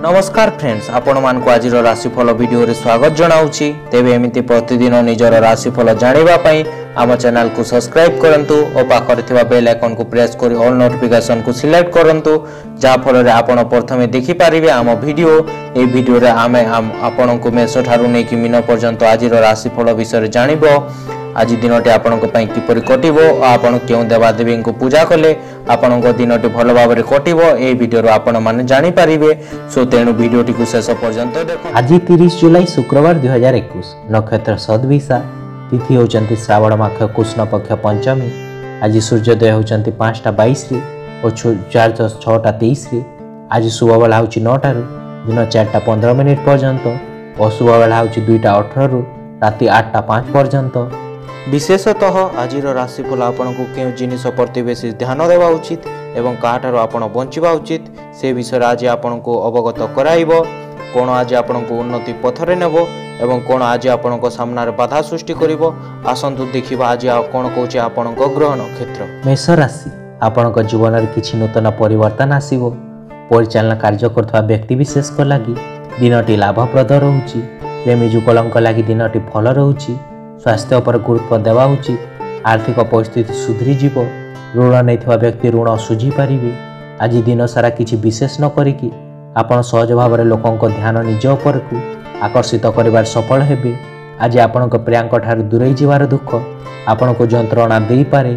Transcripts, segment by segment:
नमस्कार फ्रेंड्स, आपण मानक आज राशिफल वीडियो रे स्वागत जनाऊँगी। तेबे एमिति प्रतिदिन निजर राशिफल जानिबा पई आम चैनल को सब्सक्राइब करंतु और पाखरे थिबा बेल आइकन को प्रेस करी ऑल नोटिफिकेशन को सिलेक्ट करंतु, जा फल रे आपण प्रथमे देखि पारिबे आम वीडियो। ए वीडियो रे आमे आपण को मेष ठारू नै कि मीन पर्यंत आज राशिफल विषय जानिबो। आज दिनटी आपणक पई किपरि कटिबो और आपण केउ देवादेवी को पूजा कले आपणक दिनटी भल भाव में कटिबो ए वीडियो आपण माने जानि पारिबे। सो तेणु वीडियोटी को शेष पर्यंत देखो। आज 30 जुलाई शुक्रवार 2021 नक्षत्र सद्विशा, तिथि होचंती श्रावण मास कृष्ण पक्ष पंचमी। आज सूर्योदय होचंती 5:22 और सूर्यास्त 6:23। आज शुभ बेला होची 9 टारू दिन 4:15 पर्यंत और शुभ बेला होची 2:18 राति 8:05 पर्यंत। विशेषतः आज राशिफल आपन को क्यों जिनिस प्रति बेसी ध्यान देवा उचित एवं काठार आपण बंचिबा उचित से विषय आज आपन को अवगत कराइबो। कोन आज आपन को उन्नति पथरे नेबो एवं कोन आज आपन को सामना रे बाधा सृष्टि करिवो। आसंतु देखिबा आज कोन कहूचे आपन को ग्रह नक्षत्र। मेष राशि, आपन को जीवन रे किछि नूतन परिवर्तन आसीबो। परिचालन कार्य करथवा व्यक्ति विशेष को लागि दिनटी लाभप्रद रहउची। प्रेमी जुगलंक लागि दिनटी फल रहउची। स्वास्थ्य पर गुरुत्व देवा उचित। आर्थिक परिस्थिति सुधरी जीव। ऋण नहीं व्यक्ति ऋण सुझी पारिबे। आज दिन सारा किसी विशेष न करिकी आपण सहज भाव में लोकों को ध्यान निज उपर को आकर्षित करिवार सफल हेबे। आज आपण प्रियांक ठार दूरे जीवार दुख आपण को जंत्रणा दे पारे।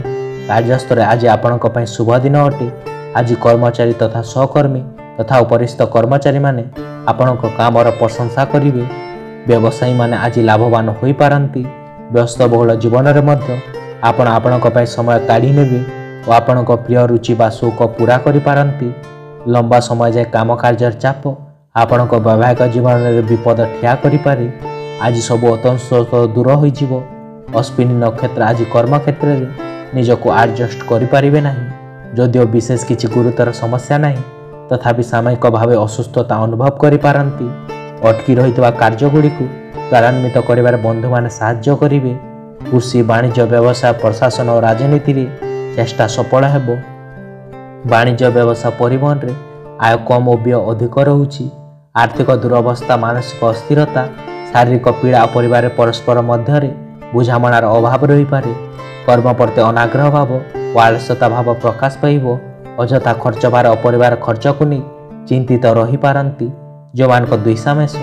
कार्यस्थल आज आपण शुभ दिन अटे। आज कर्मचारी तथा सहकर्मी तथा उपरिस्थ कर्मचारी माने आपण काम प्रशंसा करिवे। व्यवसायी माने आज लाभवान होई पारंती। व्यस्त बहुल जीवन में मध्य आपण समय काढ़ी नेबे और आपण प्रिय रुचि बा शौक पूरा करि पारंती। लंबा समय जाए काम कार्य चाप आपण वैवाहिक जीवन में विपद ठिया करि पारे। आज सब अतंश दूर हो जिवो। अश्विनी नक्षत्र आज कर्म क्षेत्र में निजको एडजस्ट करि पारिबे नाही। जदिओ विशेष किछि गुरुतर समस्या नाही तथापि सामयिक भाव असुस्थता अनुभव करि पारंती। अटकी रहितवा कार्य गुडी को त्वरान्वित करिवार बंधु माने साहाय्य करिवे। कृषि वाणिज्य व्यवसाय प्रशासन और राजनीति रे चेष्टा सफल हेबो। वाणिज्य व्यवसाय परिवहन रे आय कम और व्यय अधिक रहउची। आर्थिक दुरवस्था मानसिक अस्थिरता शारीरिक पीड़ा परिवार परस्पर मध्य रे बुझामणार अभाव रही पारे। कर्म प्रति अनाग्रह भाव और आलस्यता भाव प्रकाश पाइबो। अजथा खर्च भार अपरिवार खर्च को नहीं चिंतित रही पारंती। जो मान को द्विषा मेष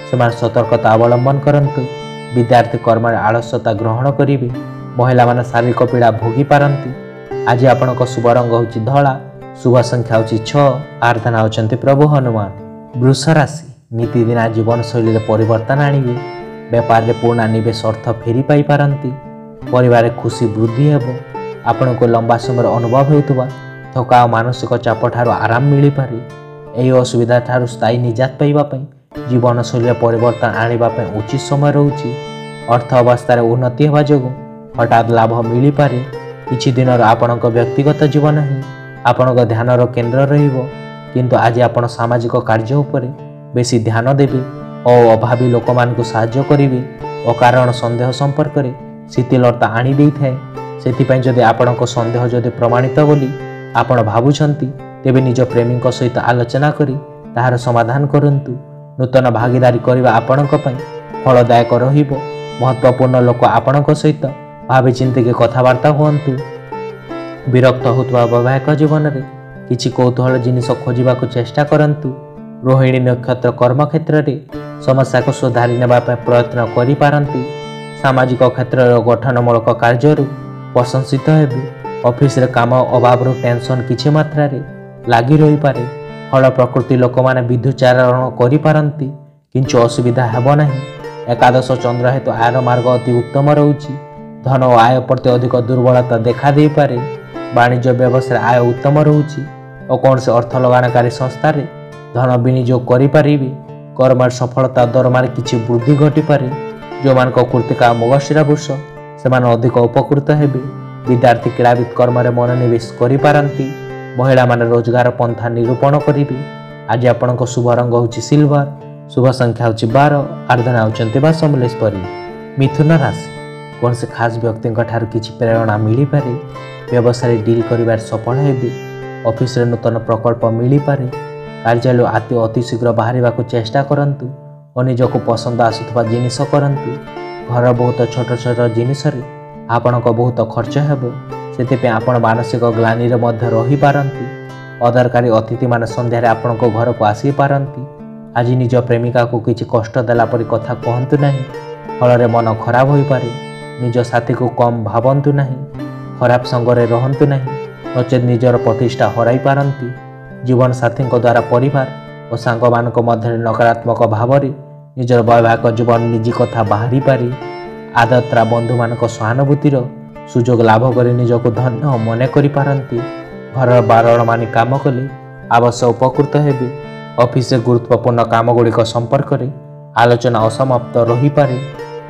सेमान सतर्कता अवलंबन करंतु। विद्यार्थी कर्म आलस्यता ग्रहण करिवे। महिला माने शारीरिक पीड़ा भोगी पारंती। आज आपण को शुभ रंग होची धला। शुभ संख्या होची 6। आराधना होचंती प्रभु हनुमान। वृष राशि, नीतिदिना जीवन शैली रे परिवर्तन आनिवे। व्यापार रे पूर्ण निवेश अर्थ फेरी पाई पारंती। परिवार खुशी वृद्धि हेबो। आपण को लंबा समय अनुभव हेतुवा थका और मानसिक चाप ठारो आराम मिली पारे। एही असुविधा ठारो स्थायी निजात पाइबा पई जीवन शैली परिवर्तन आनिबा पई उचित समय रहउची। अर्थ अवस्था रे उन्नति हेबा जोगु हठात लाभ मिली पारे। किछि दिन आपणक व्यक्तिगत जीवन ही आपणक ध्यान केन्द्र रहिबो। किंतु आज आपण सामाजिक कार्य उपरे बेसी ध्यान देबे और अभावी लोक मान को सहाय्य करिवे। अकारण संदेह संपर्क रे शिथिलता आनी देई थाए। सेति जदि आपणक संदेह जदि प्रमाणित बोली आपण भाबुछंती तेबे निज प्रेमी सहित आलोचना करी ताहार समाधान करंतु। नूतन भागीदारी करबा आपणक पई फलदायक रहिबो। महत्वपूर्ण लोक आपणक सहित भावी चिंतिके कथबार्ता हुअन्तु। विरक्त होतबा वैवाहिक जीवन रे किछि कौतूहल जिनिस खोजिबाको चेष्टा करंतु। रोहिणी नक्षत्र कर्म क्षेत्र रे समस्या को सुधारी नेबा पई प्रयत्न करि पारंती। सामाजिक क्षेत्र रो गठनमूलक कार्यरु प्रशंसित हेबे। ऑफिस रे काम अभाव रो टेंशन किछि मात्रा रे लागि रही पारे। फल प्रकृति लोक माने विद्युचारण करि पारंती किंतु असुविधा हेबो नाही। एकादश चंद्र हेतु आयर मार्ग अति उत्तम रहउची। धन और आय प्रति अधिक दुर्बलता देखा दे पारे। वाणिज्य व्यवसाय आय उत्तम रहउची और कौन से अर्थ लगानकारी संस्था रे धन विनियोग करि पारिबे। कर्म सफलता दरमार किछि वृद्धि घटी पारे। जो मान को कृतिका मृगशिरा वृष सेमान अधिक उपकृत हेबे। विद्यार्थी क्रीड़ाविद कर्म रे मनोनिवेश करि पारंती। महिला माने रोजगार पंथा निरूपण करिवे। आज आपणक शुभ रंग होची सिल्वर। शुभ संख्या होची 12। आराधना होचंती बा समलेश्वरी। मिथुन राशि, कौन से खास व्यक्ति ठार किछि प्रेरणा मिली पारे। व्यवसाय डील करिवार सफल हेबे। ऑफिस रे नूतन प्रकल्प मिली पारे। କାର୍ଯ୍ୟାଳୟ ଅତି ଶୀଘ୍ର ବାହାରିବାକୁ ଚେଷ୍ଟା କରନ୍ତୁ ଓ ନିଜକୁ ପସନ୍ଦ ଆସୁଥିବା ଜିନିଷ କରନ୍ତୁ। ଘର ବହୁତ ଛୋଟ ଛୋଟ ଜିନିଷରେ ଆପଣଙ୍କ ବହୁତ ଖର୍ଚ୍ଚ ହେବ, ସେଥିପାଇଁ ଆପଣ ମାନସିକ ଗ୍ଲାନିରେ ମଧ୍ୟ ରହିପାରନ୍ତି। ଅଦରକାରୀ ଅତିଥିମାନେ ସନ୍ଧ୍ୟାରେ ଆପଣଙ୍କ ଘରକୁ ଆସିପାରନ୍ତି। ଆଜି ନିଜ ପ୍ରେମିକାକୁ କିଛି କଷ୍ଟ ଦେଲା ପରି କଥା କୁହନ୍ତୁ ନାହିଁ, ଫଳରେ ମନ ଖରାପ ହୋଇପାରେ। ନିଜ ସାଥୀକୁ କମ୍ ଭାବନ୍ତୁ ନାହିଁ, ଖରାପ ସଙ୍ଗରେ ରହନ୍ତୁ ନାହିଁ, ନଚେତ୍ ନିଜର ପ୍ରତିଷ୍ଠା ହରାଇ ପାରନ୍ତି। ଜୀବନସାଥୀଙ୍କ ଦ୍ୱାରା ପରିବାର ଓ ସାଙ୍ଗମାନଙ୍କ ମଧ୍ୟରେ ନକାରାତ୍ମକ ଭାବରେ ନିଜର ବୈବାହିକ ଜୀବନ ନିଜ କଥା ବାହାରିପାରେ। ଆଦତ୍ରା ବନ୍ଧୁମାନଙ୍କ ସହାନୁଭୂତିର ସୁଯୋଗ ଲାଭ କରି ନିଜକୁ ଧନ୍ୟ ମନେ କରିପାରନ୍ତି। ଘରର ବାରଣ ମାନି କାମ କଲେ ଅବଶ୍ୟ ଉପକୃତ ହେବେ। ଅଫିସରେ ଗୁରୁତ୍ୱପୂର୍ଣ୍ଣ କାମଗୁଡ଼ିକ ସମ୍ପର୍କରେ ଆଲୋଚନା ଅସମାପ୍ତ ରହିପାରେ।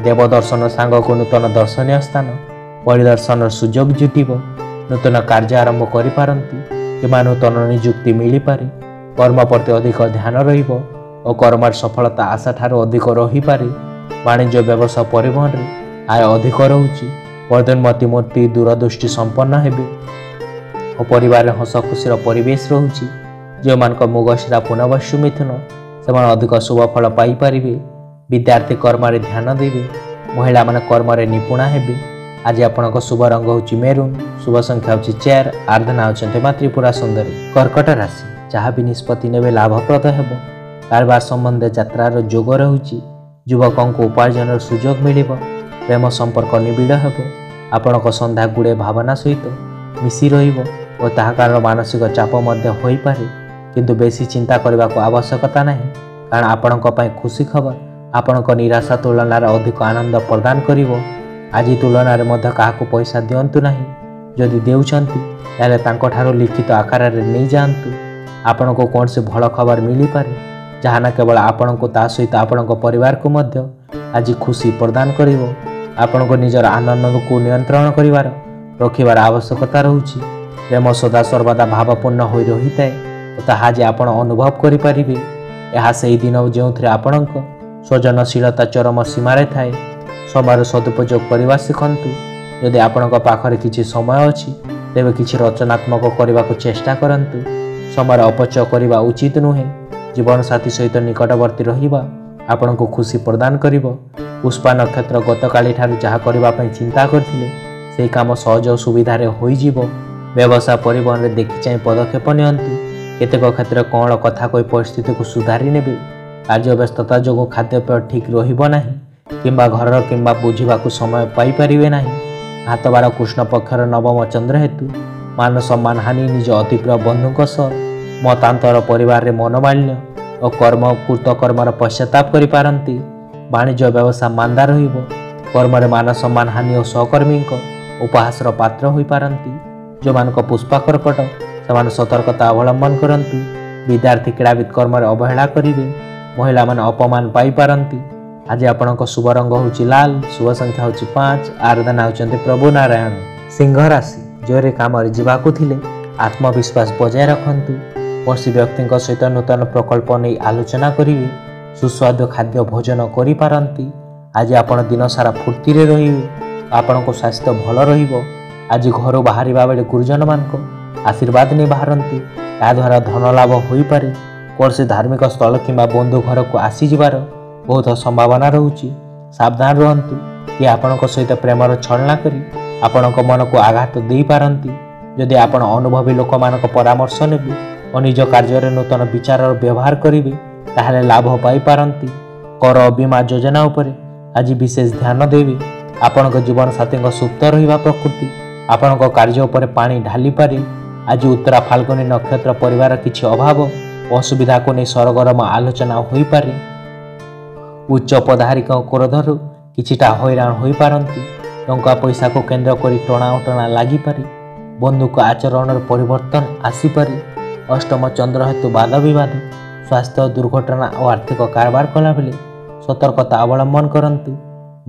ଦେବଦର୍ଶନ ସାଙ୍ଗକୁ ନୂତନ ଦର୍ଶନୀୟ ସ୍ଥାନ ପରିଦର୍ଶନର ସୁଯୋଗ ଜୁଟିବ। ନୂତନ କାର୍ଯ୍ୟ ଆରମ୍ଭ କରିପାରନ୍ତି କିମ୍ବା ନୂତନ ନିଯୁକ୍ତି ମିଳିପାରେ। କର୍ମ ପ୍ରତି ଅଧିକ ଧ୍ୟାନ ରହିବ ଓ କର୍ମର ସଫଳତା ଆଶାଠାରୁ ଅଧିକ ରହିପାରେ। ବାଣିଜ୍ୟ ବ୍ୟବସାୟ ପରିବହନରେ ଆୟ ଅଧିକ ରହୁଛି। ପଦୋନ୍ନତି ମୂର୍ତ୍ତି ଦୂରଦୃଷ୍ଟି ସମ୍ପନ୍ନ ହେବେ ଓ ପରିବାରରେ ହସ ଖୁସିର ପରିବେଶ ରହୁଛି। ଯେଉଁମାନଙ୍କ ମୃଗଶିରା ପୁନର୍ବସୁ ମିଥୁନ ସେମାନେ ଅଧିକ ଶୁଭ ଫଳ ପାଇପାରିବେ। ବିଦ୍ୟାର୍ଥୀ କର୍ମରେ ଧ୍ୟାନ ଦେବେ। ମହିଳାମାନେ କର୍ମରେ ନିପୁଣା ହେବେ। ଆଜି ଆପଣଙ୍କ ଶୁଭ ରଙ୍ଗ ହେଉଛି ମେରୁନ୍, ଶୁଭ ସଂଖ୍ୟା ହେଉଛି 4, ଆରାଧନା ହେଉଛନ୍ତି ମା ତ୍ରିପୁରା ସୁନ୍ଦରୀ। କର୍କଟ ରାଶି, ଯାହା ବି ନିଷ୍ପତ୍ତି ନେବେ ଲାଭପ୍ରଦ ହେବ। କାରବାର ସମ୍ବନ୍ଧୀୟ ଯାତ୍ରାର ଯୋଗ ରହୁଛି। ଯୁବକଙ୍କୁ ଉପାର୍ଜନର ସୁଯୋଗ ମିଳିବ। ପ୍ରେମ ସମ୍ପର୍କ ନିବିଡ଼ ହେବ। ଆପଣଙ୍କ ସନ୍ଧ୍ୟା ଗୁଡ଼ିଏ ଭାବନା ସହିତ ମିଶି ରହିବ ଓ ତାହା କାରଣ ମାନସିକ ଚାପ ମଧ୍ୟ ହୋଇପାରେ, କିନ୍ତୁ ବେଶୀ ଚିନ୍ତା କରିବାକୁ ଆବଶ୍ୟକତା ନାହିଁ, କାରଣ ଆପଣଙ୍କ ପାଇଁ ଖୁସି ଖବର ଆପଣଙ୍କ ନିରାଶା ତୁଳନାରେ ଅଧିକ ଆନନ୍ଦ ପ୍ରଦାନ କରିବ। ଆଜି ତୁଳନାରେ ମଧ୍ୟ କାହାକୁ ପଇସା ଦିଅନ୍ତୁ ନାହିଁ। ଯଦି ଦେଉଛନ୍ତି ତାହେଲେ ତାଙ୍କଠାରୁ ଲିଖିତ ଆକାରରେ ନେଇଯାଆନ୍ତୁ। ଆପଣଙ୍କୁ କୌଣସି ଭଲ ଖବର ମିଳିପାରେ, ଯାହା ନା କେବଳ ଆପଣଙ୍କୁ ତା ସହିତ ଆପଣଙ୍କ ପରିବାରକୁ ମଧ୍ୟ ଆଜି ଖୁସି ପ୍ରଦାନ କରିବ। ଆପଣଙ୍କୁ ନିଜର ଆନନ୍ଦକୁ ନିୟନ୍ତ୍ରଣ ରଖିବାର ଆବଶ୍ୟକତା ରହୁଛି। ପ୍ରେମ ସଦା ସର୍ବଦା ଭାବପୂର୍ଣ୍ଣ ହୋଇ ରହିଥାଏ ଓ ତାହା ଆଜି ଆପଣ ଅନୁଭବ କରିପାରିବେ। ଏହା ସେହି ଦିନ ଯେଉଁଥିରେ ଆପଣଙ୍କ ସୃଜନଶୀଳତା ଚରମ ସୀମାରେ ଥାଏ। ସମୟର ସଦୁପଯୋଗ କରିବା ଶିଖନ୍ତୁ। ଯଦି ଆପଣଙ୍କ ପାଖରେ କିଛି ସମୟ ଅଛି ତେବେ କିଛି ରଚନାତ୍ମକ କରିବାକୁ ଚେଷ୍ଟା କରନ୍ତୁ। ସମୟର ଅପଚୟ କରିବା ଉଚିତ ନୁହେଁ। ଜୀବନସାଥୀ ସହିତ ନିକଟବର୍ତ୍ତୀ ରହିବା ଆପଣଙ୍କୁ ଖୁସି ପ୍ରଦାନ କରିବ। ପୁଷ୍ପା ନକ୍ଷତ୍ର ଗତକାଲି ଠାରୁ ଯାହା କରିବା ପାଇଁ ଚିନ୍ତା କରିଥିଲେ ସେହି କାମ ସହଜ ଓ ସୁବିଧାରେ ହୋଇଯିବ। ବ୍ୟବସାୟ ପରିବହନରେ ଦେଖିଚାହିଁ ପଦକ୍ଷେପ ନିଅନ୍ତୁ। କେତେକ କ୍ଷେତ୍ରରେ କଅଁଳ କଥା କହି ପରିସ୍ଥିତିକୁ ସୁଧାରି ନେବେ। କାର୍ଯ୍ୟ ବ୍ୟସ୍ତତା ଯୋଗୁଁ ଖାଦ୍ୟପେୟ ଠିକ୍ ରହିବ ନାହିଁ କିମ୍ବା ଘରର କିମ୍ବା ବୁଝିବାକୁ ସମୟ ପାଇପାରିବେ ନାହିଁ। ହାତବାର କୃଷ୍ଣ ପକ୍ଷର ନବମ ଚନ୍ଦ୍ର ହେତୁ ମାନ ସମ୍ମାନ ହାନି, ନିଜ ଅତିପ୍ରିୟ ବନ୍ଧୁଙ୍କ ସହ ମତାନ୍ତର, ପରିବାରରେ ମନୋମାଳିନ୍ୟ ଓ କୃତକର୍ମର ପଶ୍ଚାତାପ କରିପାରନ୍ତି। ବାଣିଜ୍ୟ ବ୍ୟବସାୟ ମାନ୍ଦା ରହିବ। କର୍ମରେ ମାନ ସମ୍ମାନ ହାନି ଓ ସହକର୍ମୀଙ୍କ ଉପହାସର ପାତ୍ର ହୋଇପାରନ୍ତି। ଯେଉଁମାନଙ୍କ ପୁଷ୍ପା କର୍କଟ ସେମାନେ ସତର୍କତା ଅବଲମ୍ବନ କରନ୍ତୁ। ବିଦ୍ୟାର୍ଥୀ କ୍ରୀଡ଼ାବିତ କର୍ମରେ ଅବହେଳା କରିବେ। ମହିଳାମାନେ ଅପମାନ ପାଇପାରନ୍ତି। ଆଜି ଆପଣଙ୍କ ଶୁଭ ରଙ୍ଗ ହେଉଛି ଲାଲ, ଶୁଭ ସଂଖ୍ୟା ହେଉଛି 5, ଆରାଧନା ହେଉଛନ୍ତି ପ୍ରଭୁ ନାରାୟଣ। ସିଂହ ରାଶି, ଜୋରରେ କାମରେ ଯିବାକୁ ଥିଲେ ଆତ୍ମବିଶ୍ୱାସ ବଜାୟ ରଖନ୍ତୁ। କୌଣସି ବ୍ୟକ୍ତିଙ୍କ ସହିତ ନୂତନ ପ୍ରକଳ୍ପ ନେଇ ଆଲୋଚନା କରିବେ। ସୁସ୍ୱାଦୁ ଖାଦ୍ୟ ଭୋଜନ କରିପାରନ୍ତି। ଆଜି ଆପଣ ଦିନସାରା ଫୁର୍ତ୍ତିରେ ରହିବେ। ଆପଣଙ୍କ ସ୍ୱାସ୍ଥ୍ୟ ଭଲ ରହିବ। ଆଜି ଘରୁ ବାହାରିବା ବେଳେ ଗୁରୁଜନମାନଙ୍କ ଆଶୀର୍ବାଦ ନେଇ ବାହାରନ୍ତୁ। ଏହାଦ୍ୱାରା ଧନ ଲାଭ ହୋଇପାରେ। କୌଣସି ଧାର୍ମିକ ସ୍ଥଳ କିମ୍ବା ବନ୍ଧୁ ଘରକୁ ଆସିଯିବାର ବହୁତ ସମ୍ଭାବନା ରହୁଛି। ସାବଧାନ ରୁହନ୍ତୁ। କିଏ ଆପଣଙ୍କ ସହିତ ପ୍ରେମର ଛଳନା କରି ଆପଣଙ୍କ ମନକୁ ଆଘାତ ଦେଇପାରନ୍ତି। ଯଦି ଆପଣ ଅନୁଭବୀ ଲୋକମାନଙ୍କ ପରାମର୍ଶ ନେବେ ଓ ନିଜ କାର୍ଯ୍ୟରେ ନୂତନ ବିଚାରର ବ୍ୟବହାର କରିବେ ତାହେଲେ ଲାଭ ପାଇପାରନ୍ତି। କର ଓ ବୀମା ଯୋଜନା ଉପରେ ଆଜି ବିଶେଷ ଧ୍ୟାନ ଦେବେ। ଆପଣଙ୍କ ଜୀବନସାଥୀଙ୍କ ସୁପ୍ତ ରହିବା ପ୍ରକୃତି ଆପଣଙ୍କ କାର୍ଯ୍ୟ ଉପରେ ପାଣି ଢାଲିପାରେ। ଆଜି ଉତ୍ତରା ଫାଲ୍ଗୁନୀ ନକ୍ଷତ୍ର ପରିବାର କିଛି ଅଭାବ ଓ ଅସୁବିଧାକୁ ନେଇ ସରଗରମ ଆଲୋଚନା ହୋଇପାରେ। ଉଚ୍ଚ ପଦାଧିକାରୀଙ୍କ କ୍ରୋଧରୁ କିଛିଟା ହଇରାଣ ହୋଇପାରନ୍ତି। ଟଙ୍କା ପଇସାକୁ କେନ୍ଦ୍ର କରି ଟଣା ଓଟଣା ଲାଗିପାରେ। ବନ୍ଧୁଙ୍କ ଆଚରଣରେ ପରିବର୍ତ୍ତନ ଆସିପାରେ। ଅଷ୍ଟମ ଚନ୍ଦ୍ର ହେତୁ ବାଦ ବିବାଦ, ସ୍ୱାସ୍ଥ୍ୟ, ଦୁର୍ଘଟଣା ଓ ଆର୍ଥିକ କାରବାର କଲାବେଳେ ସତର୍କତା ଅବଲମ୍ବନ କରନ୍ତୁ।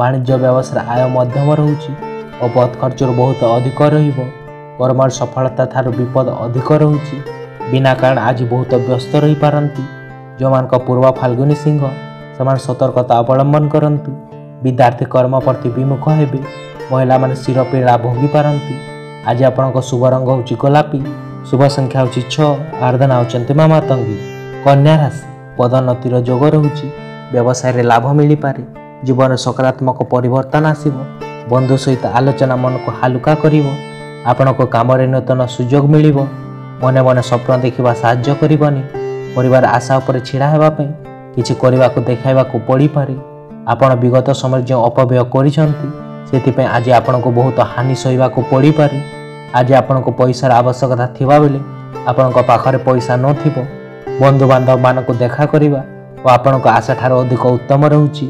ବାଣିଜ୍ୟ ବ୍ୟବସାୟରେ ଆୟ ମଧ୍ୟମ ରହୁଛି ଓ ବଦ ଖର୍ଚ୍ଚରୁ ବହୁତ ଅଧିକ ରହିବ। କର୍ମର ସଫଳତା ଠାରୁ ବିପଦ ଅଧିକ ରହୁଛି। ବିନା କାରଣ ଆଜି ବହୁତ ବ୍ୟସ୍ତ ରହିପାରନ୍ତି। ଯେଉଁମାନଙ୍କ ପୂର୍ବ ଫାଲ୍ଗୁନୀ ସିଂହ ସେମାନେ ସତର୍କତା ଅବଲମ୍ବନ କରନ୍ତୁ। ବିଦ୍ୟାର୍ଥୀ କର୍ମ ପ୍ରତି ବିମୁଖ ହେବେ। ମହିଳାମାନେ ଶିର ପୀଡ଼ା ଭୋଗିପାରନ୍ତି। ଆଜି ଆପଣଙ୍କ ଶୁଭ ରଙ୍ଗ ହେଉଛି ଗୋଲାପୀ, ଶୁଭ ସଂଖ୍ୟା ହେଉଛି 6, ଆରାଧନା ହେଉଛନ୍ତି ମା ମାତଙ୍ଗୀ। कन्या राशि पदोन्नतिर जोग रहुछि। व्यवसाय लाभ मिल पारे। जीवन सकारात्मक परिवर्तन आसिब। बंधु सहित आलोचना मन को हालुका करिवो। आपनको काम रे नूतन सुजोग मिलिबो। मने मने स्वप्न देखिबा साहाय्य करिवनी। परिवार आशा उपर छिड़ा हेबा पई किछि करिबाकू देखाइबाकू पड़ी पारे। आपण विगत समय जो अपव्यय करिसंती सेति पई आज आपनको बहुत हानि सहिबाकू पड़ी पारे। आज आपनको पैसार आवश्यकता थिबा बेले आपनको पाखरे पैसा नथिबो। बंधु बांधव मानक देखा करिबा और आपनको आशा ठार अधिक उत्तम रहुछि।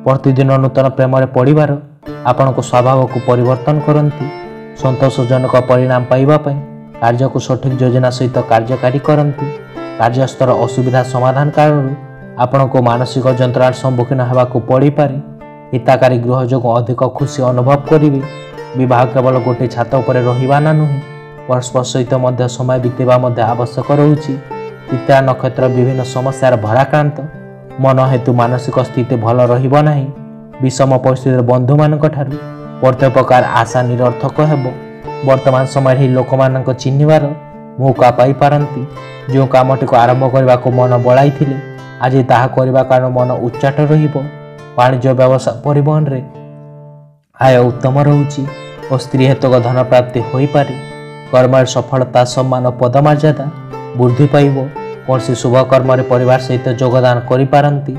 प्रतिदिन नूतन प्रेम रे पड़िबार आपनको स्वभाव को परिवर्तन करंती। संतोषजनक परिणाम पाइबा पई कार्य को सठिक योजना सहित कार्यकारी करंती। कार्यस्थल असुविधा समाधान कारण आपनको मानसिक जंत्रार सम्मुखीन हेबाकू पड़ी पारे। हिताकारी गृह जोग अधिक खुशी अनुभव करिवे। विवाह केवल गोटे छात उपर रहिबा ना नुहे, परस्पर सहित मध्य समय बितेबा मध्य आवश्यक रहुछि। चित्रा नक्षत्र विभिन्न समस्यार भराक्रांत। मन हेतु मानसिक स्थिति भल रहिबो नाही। विषम परिस्थिति बंधु मानक ठारू प्रत्येक प्रकार आशा निरर्थक हेबो। वर्तमान समय ही लोक मानक चिन्हिबार मौका पाई पारंती। जो कामटी को आरंभ करबा को मन बळाइथिले आज ताहा करबा कारण मन उच्चाट रहिबो। वाणिज्य व्यवसाय परिवहन रे आय उत्तम रहुछि और स्त्री हेतुक धन प्राप्ति होई पारे। कर्म सफलता सम्मान पदमर्यादा वृद्धि पाइबो। कौन शुभ कर्म परिवार सहित योगदान करि पारंती।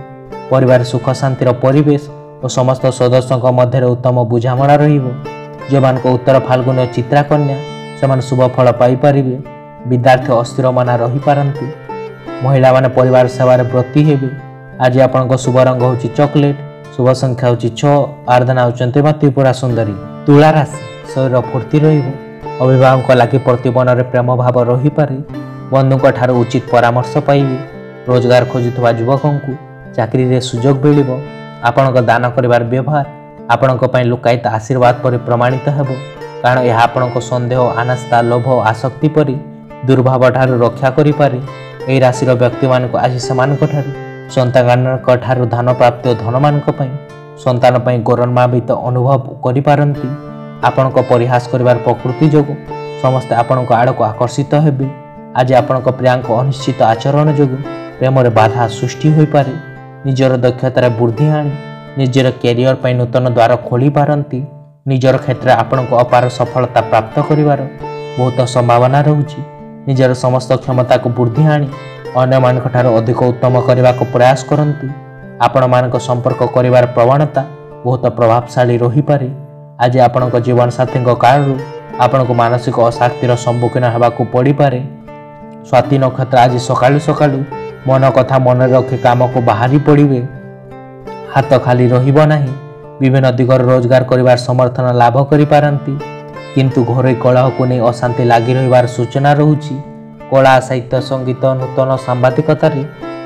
परिवार सुख शांतिर परिवेश और समस्त सदस्यों मध्य उत्तम बुझामणा रहिबो। जो मान को उत्तर फाल्गुन चित्रा कन्या से शुभ फल पाई पारिबे। विद्यार्थी अस्थिर मना रही पारंती। महिला माने परिवार सेवार व्रती हेबे। आज आपन शुभ रंग होछि चॉकलेट। शुभ संख्या होछि 6। आराधना होचंते मा त्रिपुरा सुंदरी। तुला राशि शरीर फूर्ति रहिबो। अभिभावक लागि प्रतिबन रे प्रेम भाव रही पारे। बंधुक ठार उचित परामर्श पाइबे। रोजगार खोजुवा युवकंकु चाकरी रे सुजोग मिलिबो। आपनक दान करिवार व्यवहार आपनक पई लुकायित आशीर्वाद परि प्रमाणित हेबो। कारण यह आपनक संदेह अनास्था लोभ आसक्ति परि दुर्भाव ठार रक्षा करि पारे। एई राशिर व्यक्ति मानक आज समानक ठार संतानक ठार धन प्राप्त और धन मानक पई संतान पई गौरवान्वित अनुभव करि पारंती। आपनक परिहास करिवार प्रकृति जोगु समस्त आपनक आड़क आकर्षित हेबे। आज आपनक प्रियांक अनिश्चित आचरण जोगु प्रेम रे बाधा सृष्टि होई पारे। निजर दक्षतार वृद्धि आनी निजर कैरियर पई नूतन द्वार खोली पारंती। निजर क्षेत्र आपनक अपार सफलता प्राप्त करिवार बहुत संभावना रहुछि। निजर समस्त क्षमता को वृद्धि आनी अन्य मानक ठार अधिक उत्तम करने को प्रयास करंतु। आपण मानक संपर्क करिवार प्रवणता बहुत प्रभावशाली रही पारे। आज आपनक जीवन साथी कारण आपनक मानसिक अशांतिर सम्मुखीन हेबाकू पड़ी पारे। स्वाति नक्षत्र आज सकाळु सकाळु मन कथा मन रखी काम को बाहरी पड़िबे। हाथ खाली रहिबो नाही। विभिन्न दिगर रोजगार करिवार समर्थन लाभ करि पारंती। किंतु घरे कलह को नहीं अशांति लागी रहिबार सूचना रहुछि। कला साहित्य संगीत नूतन सांबादिकतार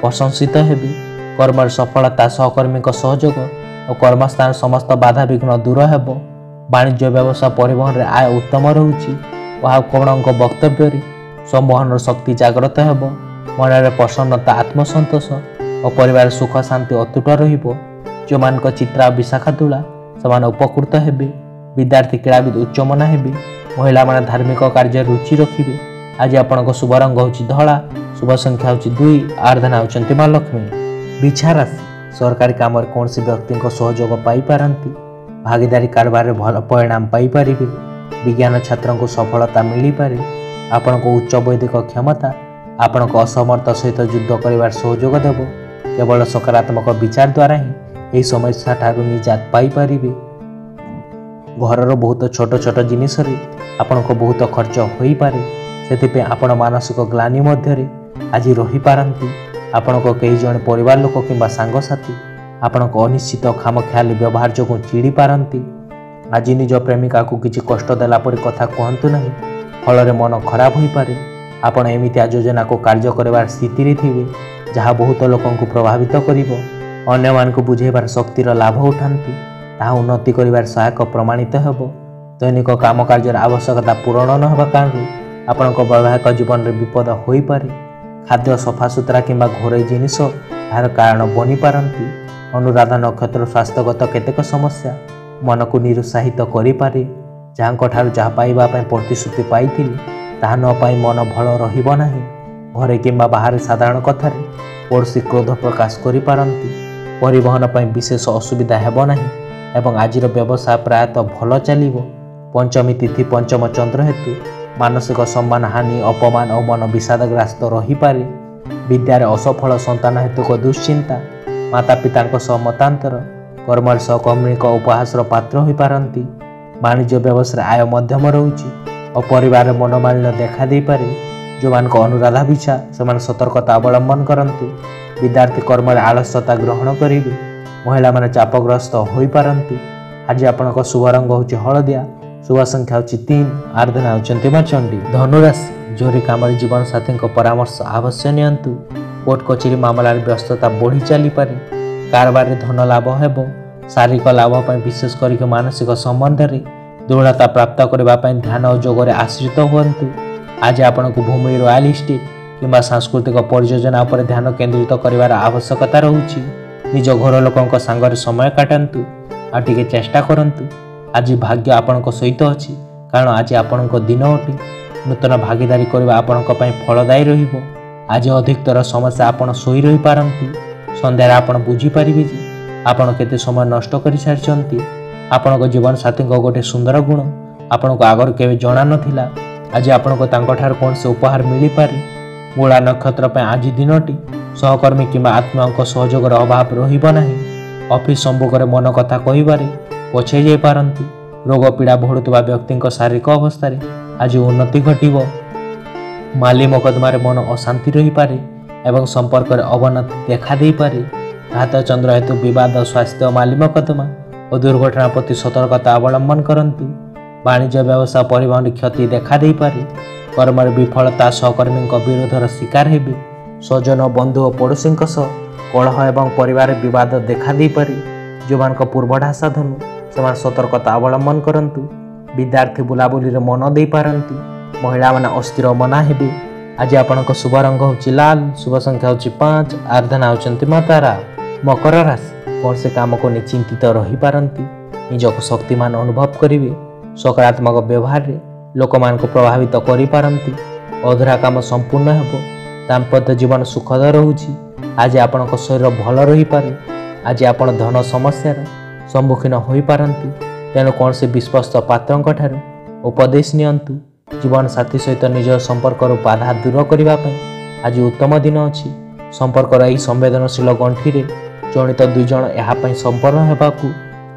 प्रशंसित हेबे। कर्म सफलता सहकर्मी सहयोग और कर्मस्थान समस्त बाधा विघ्न दूर हेबो। वाणिज्य व्यवसाय परिवहन रे आय उत्तम रहुछि। आपणक वक्तव्य सम्मोहन शक्ति जागृत हेबो। मन प्रसन्नता आत्मसंतोष और परिवार सुख शांति अतुट रहिबो। जो मानक चित्रा विशाखा तुला समान उपकृत हेबे। विद्यार्थी क्रीड़ाविद उच्चमना हेबे। महिला माने धार्मिक कार्य रुचि रखिबे। आज आपनक शुभ रंग होछि धला। शुभ संख्या होछि 2। आराधना होचंती मां लक्ष्मी। बिछा राशि सरकारी काम रे कोनसी व्यक्ति को सहयोग पाई पारंती। भागीदारी कारोबार रे भल परिणाम पाई पारिबे। विज्ञान छात्रों को सफलता मिली पारे। आपनक उच्च वैदिक क्षमता आपनक असमर्थ सहित युद्ध करिवार सहयोग देबो। केवल सकारात्मक विचार द्वारा ही एही समस्या ठारू निजात पाई पारिबे। घरर बहुत छोट छोट जिनिस रे आपनक बहुत खर्च होई पारे। सेतिपे आपण मानसिक ग्लानि मध्यरे आज रही पारंती। आपनक कई जण परिवार लोक किंबा सांग साथी आपनक अनिश्चित खामख्याली व्यवहार जोगु चिड़ी पारंती। आज निज प्रेमिका को किछि कष्ट देला परि कथा कहंतु नहीं। फल रे मन खराब होई पारे। आपण एमिति योजना को कार्य करबार स्थिति रे थिबे जहाँ बहुत लोकन को प्रभावित करिवो। अन्य मान को बुझेबार शक्तिर लाभ उठांती। ताहा उन्नति करिवार सहायक प्रमाणित हेबो। दैनिक काम कार्य आवश्यकता पूरण न हेबा कारण आपनक वैवाहिक जीवन रे विपद होई पारे। खाद्य सफा सुतरा किंबा घोरै जिनिस यार कारण बनी पारंती। अनुराधा नक्षत्र स्वास्थ्यगत केतेक समस्या मन को निरुत्साहित करि पारे। जहाँ ठारू जहाँ पाइबा प्रतिश्रुति पाइथिले ताहा न पाई मन भल रहिबो नाही। घरे किंबा बाहर साधारण कथार पड़ोशी क्रोध प्रकाश करिपारती। परिवहन पर विशेष असुविधा हेब नाही एवं आजिर व्यवसाय प्रायतः भल चलिब। पंचमी तिथि पंचम चंद्र हेतु मानसिक सम्मान हानि अपमान और मन विषादग्रस्त रही पारे। विद्यार असफल संतान हेतुक दुश्चिंता माता पिता मतांतर कर्म सहकर्मी उपहासर पात्र हो पारती। वाणिज्य व्यवसाय आय मध्यम रोचे और परिवार मनोमालिन्य देखा दे पारे। जो मान अनुराधा विछा से सतर्कता अवलंबन करंतु। विद्यार्थी कर्म आलस्यता ग्रहण करेंगे। महिला माने चापग्रस्त हो पारती। आज आपण शुभ रंग हूँ हलदिया, शुभ संख्या हूँ 3, आराधना होती मां चंडी। धनुराशि जोरी काम जीवन साथी परामर्श अवश्य नियंतु। कोर्ट कचेरी मामलार व्यस्तता बढ़ी चली पारे। कारबार धन लाभ हेब। शारीरिक लाभ पर विशेष करके मानसिक संबंध में दृढ़ता प्राप्त करने ध्यान और जोगरे आश्रित हुंतु। आज आपण को भूमि रॉयल इस्टेट किंबा सांस्कृतिक परियोजना पर ध्यान केंद्रित कर आवश्यकता रहुछि। निज घर लोकों सांगरे समय काटंतु आ टिके चेष्टा करंतु। आज भाग्य आपण सहित अच्छी कारण आज आपण दिन अटे। नूतन भागीदारी करबा आपण फलदायी रहिबो। आज अधिकतर समस्या आपण सोई रही पारंती। संध्यार आपण बुझी पारिबे जे आपण केते समय नष्ट कर सारिचंती। आपण जीवन साथी गोटे सुंदर गुण आपण को आगर केवे जणा नथिला। आज आपण को तांको ठार कोन से उपहार मिली पारे। मूला नक्षत्र पे आज दिनटी सहकर्मी किंबा आत्माओं सहयोग अभाव रहिबो नाही। ऑफिस सम्मुख में मन कथा कहिबारे पछे जाई पारंती। रोग पीड़ा भोड़ुवा व्यक्ति शारीरिक अवस्था आज उन्नति घटिबो। माली मोकदमार मन अशांति रही पारे एवं संपर्क अवनति देखा दे पारे। घात चंद्र हेतु विवाद स्वास्थ्य माली मोकदमा और दुर्घटना प्रति सतर्कता अवलंबन करंतु। वाणिज्य व्यवसाय परिवहन क्षति देखा दे पारे। कर्म विफलता सहकर्मी विरोधर शिकार हेबे। स्वजन बंधु और पड़ोशी कलह एवं परिवार विवाद देखा दे पारे। जो मान पूर्वढासा धनु से सतर्कता अवलंबन करंतु। विद्यार्थी बुलाबुली मन दे पारंती। महिला माने अस्थिर मना हेबे। आज आपण शुभ रंग हूँ लाल, शुभ संख्या हूँ 5, आराधना होती मां तारा। मकर राशि कौन से काम को चिंतित रही पारंती। निजक शक्तिमान अनुभव करेंगे। सकारात्मक व्यवहार रे लोक मान को प्रभावित करि पारंती। अधूरा काम संपूर्ण हेबो। दाम्पत्य जीवन सुखद रहुछि। आज आपण शरीर भल रही पारे। आज आपण धन समस्यार सम्मुखीन हो पारंती। तेणु कौन से विश्वस्त पात्रंक ठारू उपदेश नियंतु। जीवन साथी सहित निज संपर्क बाधा दूर करने आज उत्तम दिन अच्छी। संपर्क यही संवेदनशील गंठी रे जनित दुई जन यहाँ संपन्न होगाकू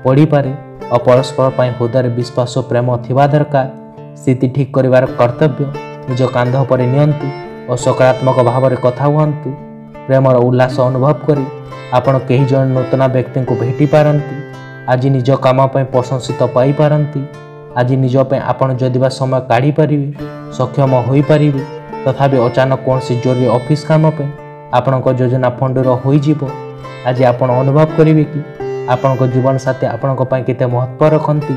पड़ पारे और परस्पर हृदय विश्वास और प्रेम थिबा दरकार। स्थिति ठीक करिवार कर्तव्य निज कांध पर नियंतु और सकारात्मक भाव में कथा हुअंतु। प्रेमर उल्लास अनुभव करी आपण कई जन नूतन व्यक्ति को भेटी पारंती। आज निज काम प्रशंसित पाई पारंती। आज निज आपण जदिबा समय काढ़ी पारिबे सक्षम होई पारिबे। तथापि अचानक कौन से जरूरी ऑफिस काम पे आपण योजना फंडर होई जीवो। आज आपण अनुभव करिवे कि आपण जीवन साथी आपण केते महत्व रखती।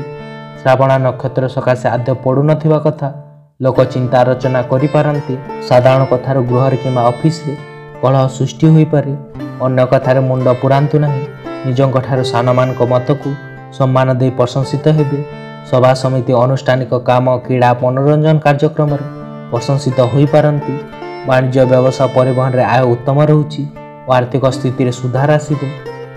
श्रावण नक्षत्र सकाशे आद्य पड़ू नथिबा कथा लोक चिंता रचना करि पारंती। साधारण कथार गृह किंबा ऑफिस रे कलह सृष्टि होई पारे। अन्य कथार मुंड पुरांतु नाही। निजंक ठारू सानमान मत को सम्मान दे प्रशंसित हेबे। सभा समिति अनुष्ठानिक काम क्रीड़ा मनोरंजन कार्यक्रम प्रशंसित हो पारंती। वाणिज्य व्यवसाय परिवहन रे आय उत्तम रहुछि। आर्थिक स्थिति रे सुधार आसिबो।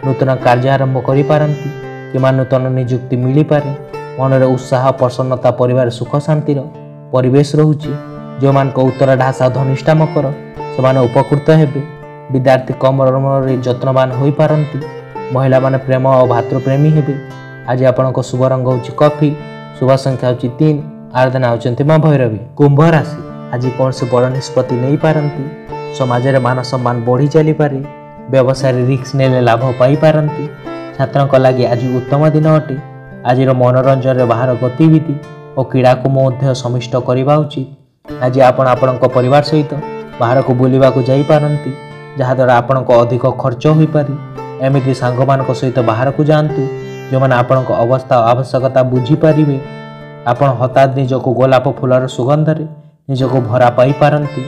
नूतन कार्य आरंभ करि पारंती किंबा नूतन नियुक्ति मिली पारे। मन रे उत्साह प्रसन्नता परिवार सुख शांतिर परिवेश रहुछि। जो मान को उत्तर ढासा धनिष्ठा मकर से उपकृत हेबे। विद्यार्थी कर्म रे यत्नवान होई पारंती। महिला माने प्रेम और भातृप्रेमी हेबे। आज आपण शुभ रंग हूँ कॉफी, शुभ संख्या हूँ 3, आराधना होती मां भैरवी। कुंभ राशि आज कौन से बड़ निष्पत्ति नहीं पारंती। समाज में मान सम्मान बढ़ी चली पारे। व्यवसाय रिस्क नेले लाभ पाई पारंती। छात्रों लगी आज उत्तम दिन अटे। आज मनोरंजन रे बाहर गतिविधि और क्रीड़ा को मध्य समिष्ट करवा उचित। आज आपण परिवार सहित बाहर को बुलवा को जाई पारंती जहाद्वारा आपण अधिक खर्च हो पारे। एमती सांग मान सहित बाहर को जातु जो मैंने आपण अवस्था आवश्यकता बुझी पारे। आपण हठात निजक गोलाप फूलर सुगंधरे निजक भरा पाई पारंती।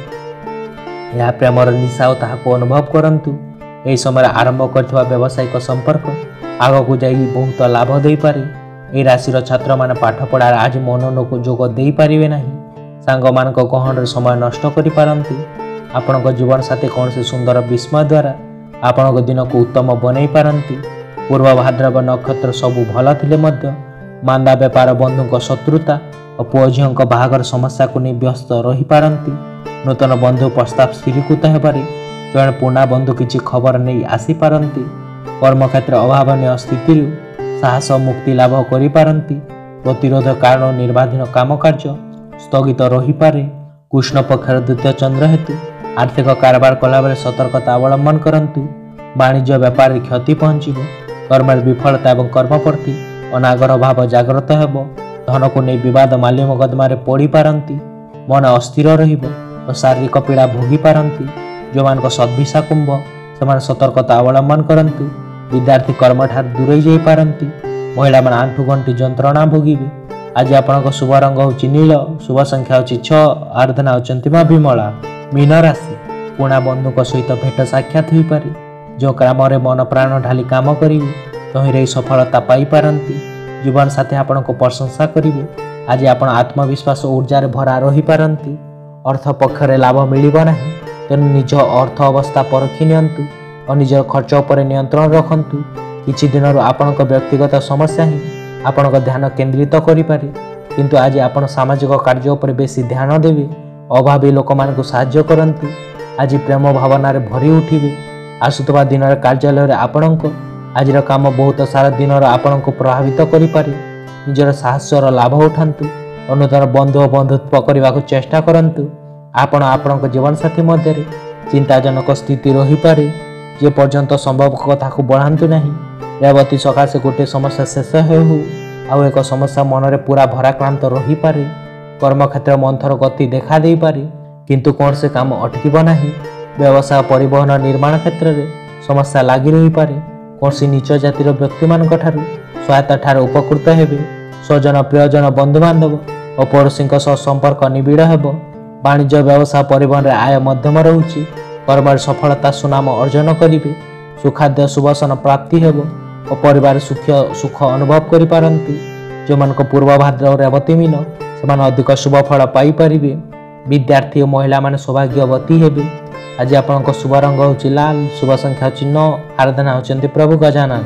यह प्रेमर निशा और ताहाको अनुभव करंतु। यही समय आरंभ करथिबा व्यावसायिक संपर्क आग को जाई बहुत लाभ दे पारे। ए राशिर छात्र माने पाठ पढ़ार आज मनोन को जोग दे पारिबे नाही। सांग मान गहन समय नष्ट करि पारंती। आपणको जीवन साथी कौन से सुंदर विस्मय द्वारा आपणको दिन को उत्तम बनई पारंती। पूर्व भाद्रव नक्षत्र सबू भल थिले मध्य मांदा बेपार बंधु शत्रुता और पुओ झील बाहागर समस्या को नहीं व्यस्त रही पारंती। नूतन बंधु प्रस्ताव स्थिरीकृत हेबारे जड़े पुणा बंधु किसी खबर नहीं आसी पारंती। कर्मक्षेत्र अभावनीय स्थिति साहस मुक्ति लाभ करि पारंती। प्रतिरोध कारण निर्बाधीन काम कार्य स्थगित रही पारे। कृष्ण पक्षर द्वितीय चंद्र हेतु आर्थिक कारोबार कला बेले सतर्कता अवलंबन करंतु। वाणिज्य व्यापार क्षति पहुंचब। कर्म विफलता और कर्म प्रति अनागर भाव जागृत हेब। धन को नहीं विवाद माल्य मकदमा पड़ी पारंती। मन अस्थिर रहिब और शारीरिक पीड़ा भोगी पारंती। जो मान सद्भिषा कुंभ से सतर्कता अवलंबन करंतु। विद्यार्थी कर्म ठार दूरे जाई पारंती। महिला मान आंठु गंठी जंत्रणा भोगिबे। आज आपणको शुभ रंग होची नील, शुभ संख्या होची 6, आराधना होचंती मां विमला। मीन राशि पुणा बंधु सहित भेट साक्षात हो पारे। जो काम रे मन प्राण ढाली काम करिवे तहिरे सफलता पाई पारंती। जीवन साथी आपणको प्रशंसा करिवे। आज आपण आत्मविश्वास ऊर्जा रे भरा रही पारंती। अर्थ पक्षरे लाभ मिलिब नाही, तेणु निज अर्थ अवस्था परखि नियंतु और निज खर्च उपर नियंत्रण रखंतु। किछि दिन आपणको व्यक्तिगत समस्या ही आपणको ध्यान केंद्रित करि पारे, किंतु आज आपण सामाजिक कार्य उपर बेसी ध्यान देवे। अभावी लोक मानकु सहाय्य करंतु। आज प्रेम भावना रे भरी उठिबे। आसुतबा दिन रे कार्यालय रे आपणको आजिर काम बहुत सारा दिन आपणको प्रभावित करि पारे। निजर साहसर लाभ उठांतु। नूतन बंधु और बंधुत्व करने को चेष्टा करंतु। आपण आपणको जीवन साथी मध्य चिंताजनक स्थिति रही पारे। जे पर्यंत संभव कथा को बढ़ातु नहीं। रेवती सकाशे गोटे समस्या शेष हो आउ एक समस्या मन में पूरा भराक्रांत रही पारे। कर्मक्षेत्र मंथर गति देखा दे पारे, किंतु कौन से काम अटकीब नहीं। व्यवसाय परिवहन निर्माण क्षेत्र में समस्या लगी रही पारे। कौन सी नीच जातिर व्यक्ति मान सहायता ठार उपकृत हेबे। स्वजन प्रियजन बंधु बांधव और पड़ोशी संपर्क निबिड़ हेब। वाणिज्य व्यवसाय परिवहन आय मध्यम रहुछि। कर्म सफलता सुनाम अर्जन करिवे। सुखाद्य सुवासन प्राप्ति हेब और परिवार सुख अनुभव करि पारंती। जो मान पूर्व भाद्रव रेवती मीन से अधिक शुभ फल पाई परिबे। विद्यार्थी और महिला माने सौभाग्यवती हेबे। आज आपनको शुभ रंग होछि लाल, शुभ संख्या होछि 9, आराधना होचंती प्रभु गजानन।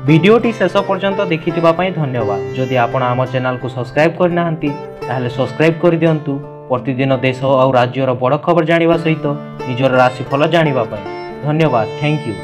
वीडियोटी शेष पर्यंत देखिथिबा पई धन्यवाद। जदि आपण आम चैनल को सब्सक्राइब करनाहांती ताहले सब्सक्राइब कर दियंतु। प्रतिदिन देश और राज्यर बड़ खबर जानिबा सहित निजर राशिफल जानिबा पई। धन्यवाद। Thank you.